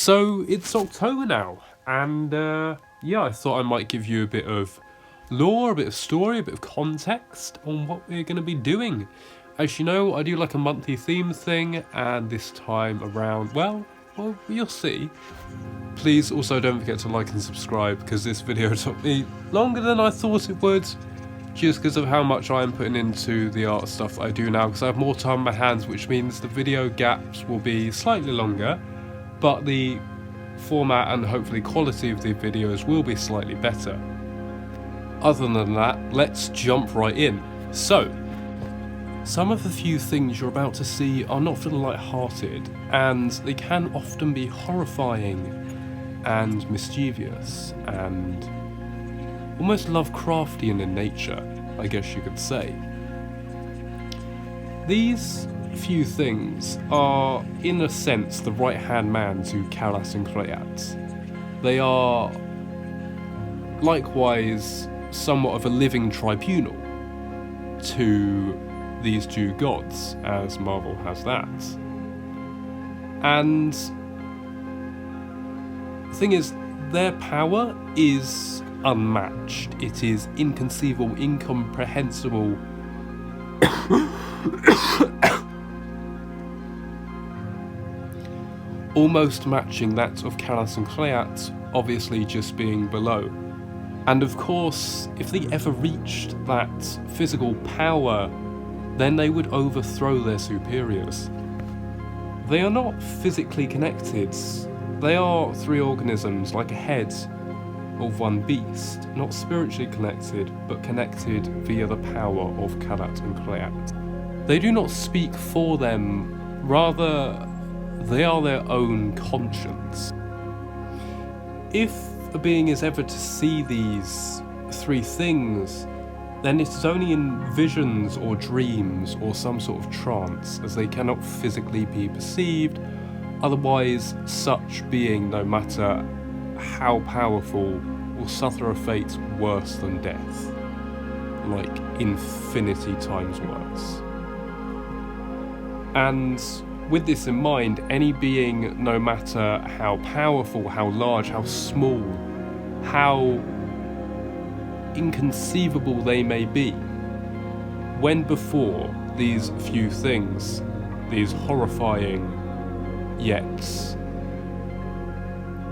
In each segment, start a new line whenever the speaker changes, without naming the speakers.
So it's October now, and yeah, I thought I might give you a bit of lore, a bit of story, a bit of context on what we're going to be doing. As you know, I do like a monthly theme thing, and this time around, well, you'll see. Please also don't forget to like and subscribe, because this video took me longer than I thought it would, just because of how much I am putting into the art stuff I do now, because I have more time on my hands, which means the video gaps will be slightly longer, but the format and hopefully quality of the videos will be slightly better. Other than that, let's jump right in. So, some of the few things you're about to see are not for the light-hearted, and they can often be horrifying and mischievous and almost Lovecraftian in nature, I guess you could say. These few things are, in a sense, the right-hand man to Kalas and Krayat. They are likewise somewhat of a living tribunal to these two gods, as Marvel has that. And the thing is, their power is unmatched. It is inconceivable, incomprehensible, almost matching that of Kalas and Krayat, obviously just being below. And of course, if they ever reached that physical power, then they would overthrow their superiors. They are not physically connected. They are three organisms, like a head of one beast, not spiritually connected, but connected via the power of Kalat and Krayat. They do not speak for them, rather they are their own conscience. If a being is ever to see these three things, then it is only in visions or dreams or some sort of trance, as they cannot physically be perceived. Otherwise, such being, no matter how powerful, will suffer a fate worse than death, like infinity times worse. And with this in mind, any being, no matter how powerful, how large, how small, how inconceivable they may be, when before these few things, these horrifying yet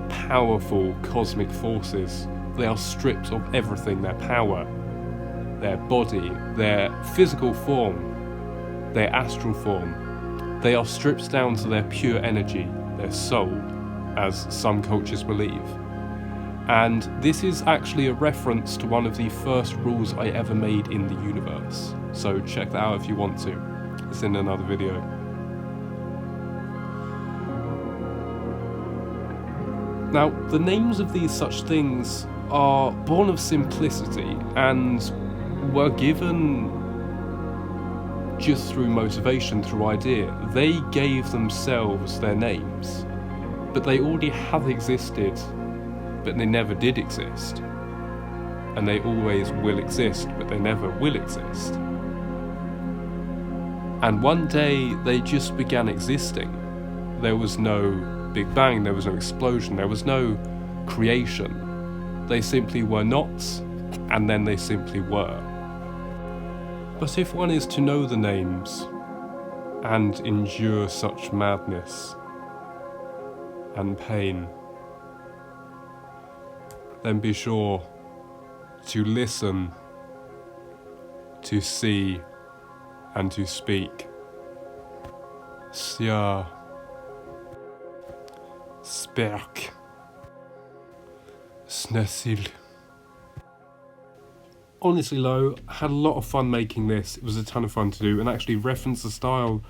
powerful cosmic forces, they are stripped of everything: their power, their body, their physical form, their astral form. They are stripped down to their pure energy, their soul, as some cultures believe. And this is actually a reference to one of the first rules I ever made in the universe. So check that out if you want to. It's in another video. Now, the names of these such things are born of simplicity and were given just through motivation, through idea. They gave themselves their names, but they already have existed, but they never did exist. And they always will exist, but they never will exist. And one day they just began existing. There was no Big Bang, there was no explosion, there was no creation. They simply were not, and then they simply were. But if one is to know the names and endure such madness and pain, then be sure to listen, to see, and to speak. Sja, sperk, snessil. Honestly though, I had a lot of fun making this. It was a ton of fun to do, and actually reference the style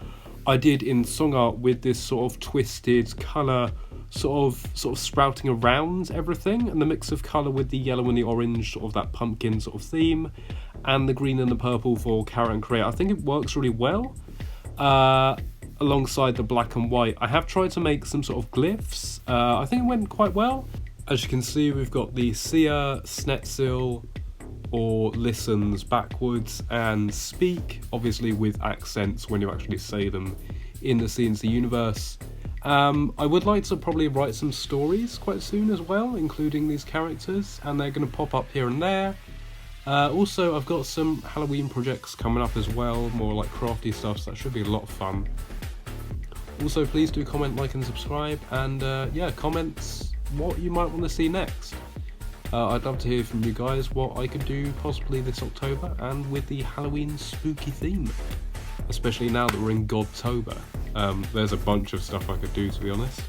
I did in song art with this sort of twisted colour sort of sprouting around everything, and the mix of colour with the yellow and the orange, sort of that pumpkin sort of theme, and the green and the purple for Carrot and Krayat. I think it works really well alongside the black and white. I have tried to make some sort of glyphs. I think it went quite well. As you can see, we've got the Sia, Snetsil, or listens backwards, and speak, obviously with accents when you actually say them in the CNC universe. I would like to probably write some stories quite soon as well, including these characters, and they're going to pop up here and there. Also, I've got some Halloween projects coming up as well, more like crafty stuff, so that should be a lot of fun. Also, please do comment, like and subscribe, and yeah, comments what you might want to see next. I'd love to hear from you guys what I could do possibly this October, and with the Halloween spooky theme. Especially now that we're in Godtober. There's a bunch of stuff I could do, to be honest.